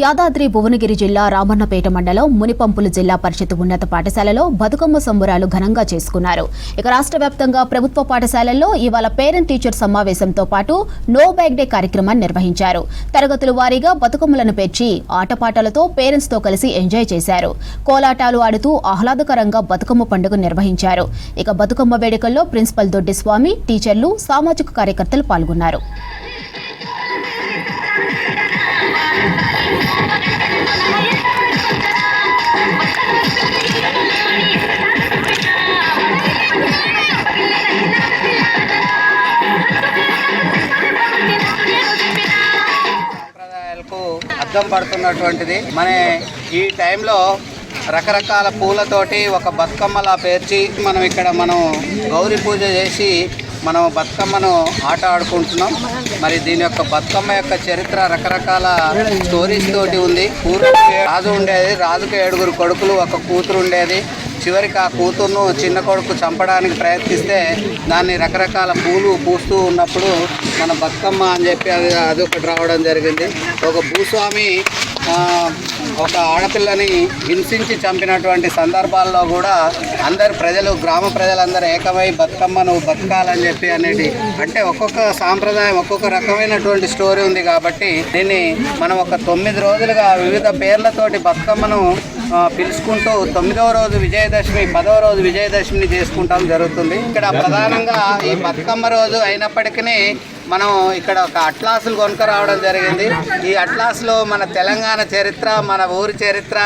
యాదాద్రి భువనగిరి జిల్లా రామన్నపేట మండలం మునిపంపులు జిల్లా పరిషత్ ఉన్నత పాఠశాలలో బతుకమ్మ సంబురాలు ఘనంగా చేసుకున్నారు. ఇక రాష్ట్ర వ్యాప్తంగా ప్రభుత్వ పాఠశాలల్లో ఇవాళ పేరెంట్ టీచర్ సమావేశంతో పాటు నో బ్యాగ్ డే కార్యక్రమాన్ని నిర్వహించారు. తరగతుల వారీగా బతుకమ్మలను పేర్చి ఆటపాటలతో పేరెంట్స్ తో కలిసి ఎంజాయ్ చేశారు. కోలాటాలు ఆడుతూ ఆహ్లాదకరంగా బతుకమ్మ పండుగ నిర్వహించారు. ఇక బతుకమ్మ వేడుకల్లో ప్రిన్సిపల్ దొడ్డిస్వామి, టీచర్లు, సామాజిక కార్యకర్తలు పాల్గొన్నారు. అద్దం పడుతున్నటువంటిది. మన ఈ టైంలో రకరకాల పూలతోటి ఒక బతుకమ్మలా పేర్చి మనం గౌరీ పూజ చేసి మనం బతుకమ్మను ఆట ఆడుకుంటున్నాం. మరి దీని యొక్క బతుకమ్మ యొక్క చరిత్ర రకరకాల స్టోరీస్ తోటి ఉంది. పూర్వం రాజు ఉండేది, రాజుకి 7 కొడుకులు, 1 కూతురు ఉండేది. చివరికి ఆ కూతురును చిన్న కొడుకు చంపడానికి ప్రయత్నిస్తే దాన్ని రకరకాల పూలు పూస్తూ ఉన్నప్పుడు మన బతుకమ్మ అని చెప్పి అదొకటి రావడం జరిగింది. ఒక భూస్వామి ఒక ఆడపిల్లని హింసించి చంపినటువంటి సందర్భాల్లో కూడా గ్రామ ప్రజలందరూ ఏకమై బతుకమ్మను బతకాలని చెప్పి అనేది, అంటే ఒక్కొక్క సాంప్రదాయం ఒక్కొక్క రకమైనటువంటి స్టోరీ ఉంది. కాబట్టి దీన్ని మనం ఒక 9 రోజులుగా వివిధ పేర్లతోటి బతుకమ్మను పిలుచుకుంటూ 9వ రోజు విజయదశమి, 10వ రోజు విజయదశమిని చేసుకుంటాం జరుగుతుంది. ఇక్కడ ప్రధానంగా ఈ బతుకమ్మ రోజు అయినప్పటికీ మనం ఇక్కడ ఒక అట్లాసులు కొనుక్క రావడం జరిగింది. ఈ అట్లాస్లో మన తెలంగాణ చరిత్ర, మన ఊరి చరిత్ర